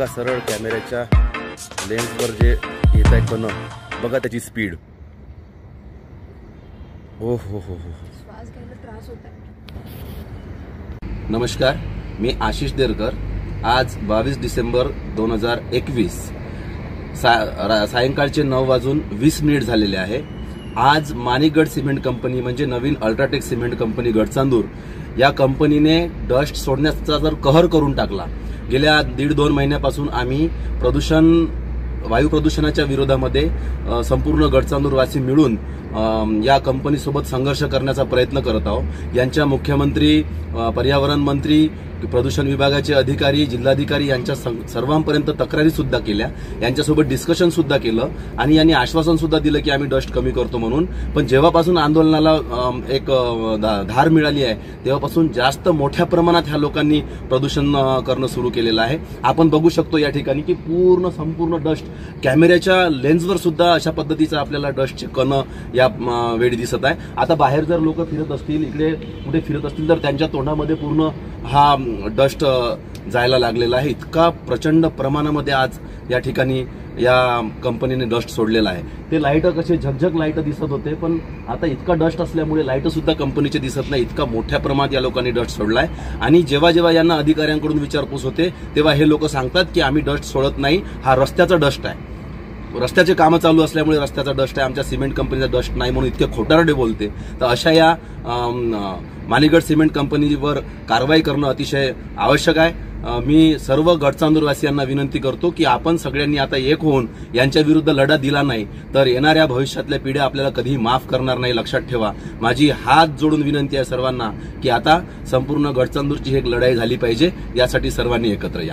बघा सरळ कॅमेऱ्याच्या लेन्सवर जे येत आहे कण, बघा त्याची स्पीड. हो हो हो हो. श्वास घ्यायला त्रास होत आहे. नमस्कार, मी आशिष देरकर. आज 22 डिसेंबर 2021 सायंकाळचे 9:20 झालेले आहे. आज माणिकगड सिमेंट कंपनी म्हणजे नवीन अल्ट्राटेक सिमेंट कंपनी गडचांदूर या कंपनीने डस्ट सोडण्याचा जर कहर करून टाकला. गेल्या 1.5-2 महिन्यापासून आम्ही वायू प्रदूषणाच्या विरोधामध्ये संपूर्ण गडचांदूरवासी मिळून या कंपनीसोबत संघर्ष करण्याचा प्रयत्न करत आहोत. यांच्या मुख्यमंत्री, पर्यावरण मंत्री, प्रदूषण विभागाचे अधिकारी, जिल्हाधिकारी यांच्या सर्वांपर्यंत तक्रारी सुद्धा केल्या, यांच्यासोबत डिस्कशन सुद्धा केलं आणि यांनी आश्वासन सुद्धा दिलं की आम्ही डस्ट कमी करतो म्हणून. पण जेव्हापासून आंदोलनाला एक धार मिळाली आहे तेव्हापासून जास्त मोठ्या प्रमाणात ह्या लोकांनी प्रदूषण करणं सुरू केलेलं आहे. आपण बघू शकतो या ठिकाणी की संपूर्ण डस्ट कॅमेऱ्याच्या लेन्सवर सुद्धा अशा पद्धतीचं आपल्याला डस्टचे कण या वेळी दिसत आहे. आता बाहेर जर लोक फिरत असतील, इकडे कुठे फिरत असतील तर त्यांच्या तोंडामध्ये पूर्ण हा डस्ट जायला लागलेला आहे. इतका प्रचंड प्रमाणामध्ये आज या ठिकाणी या कंपनीने डस्ट सोडलेला आहे. ते लाईट कसे झगझग लाईट दिसत होते, पण आता इतका डस्ट असल्यामुळे लाईट सुद्धा कंपनीचे दिसत नाही. इतका मोठ्या प्रमाणात या लोकांनी डस्ट सोडलाय. आणि जेव्हा जेव्हा यांना अधिकाऱ्यांकडून विचारपूस होते तेव्हा हे लोक सांगतात की आम्ही डस्ट सोडत नाही, हा रस्त्याचा डस्ट आहे, रस्त्याचे कामं चालू असल्यामुळे रस्त्याचा डस्ट आहे, आमच्या सिमेंट कंपनीचा डस्ट नाही म्हणून इतके खोटारडे बोलते. तर अशा या माणिकगड सिमेंट कंपनीवर कारवाई करणं अतिशय आवश्यक आहे. मी सर्व गडचांदूरवासियांना विनंती करतो की आपण सगळ्यांनी आता एक होऊन यांच्या विरुद्ध लढा दिला नाही तर येणाऱ्या भविष्यातल्या पिढ्या आपल्याला कधीही माफ करणार नाही, लक्षात ठेवा. माझी हात जोडून विनंती आहे सर्वांना की आता संपूर्ण गडचांदूरची एक लढाई झाली पाहिजे, यासाठी सर्वांनी एकत्र या.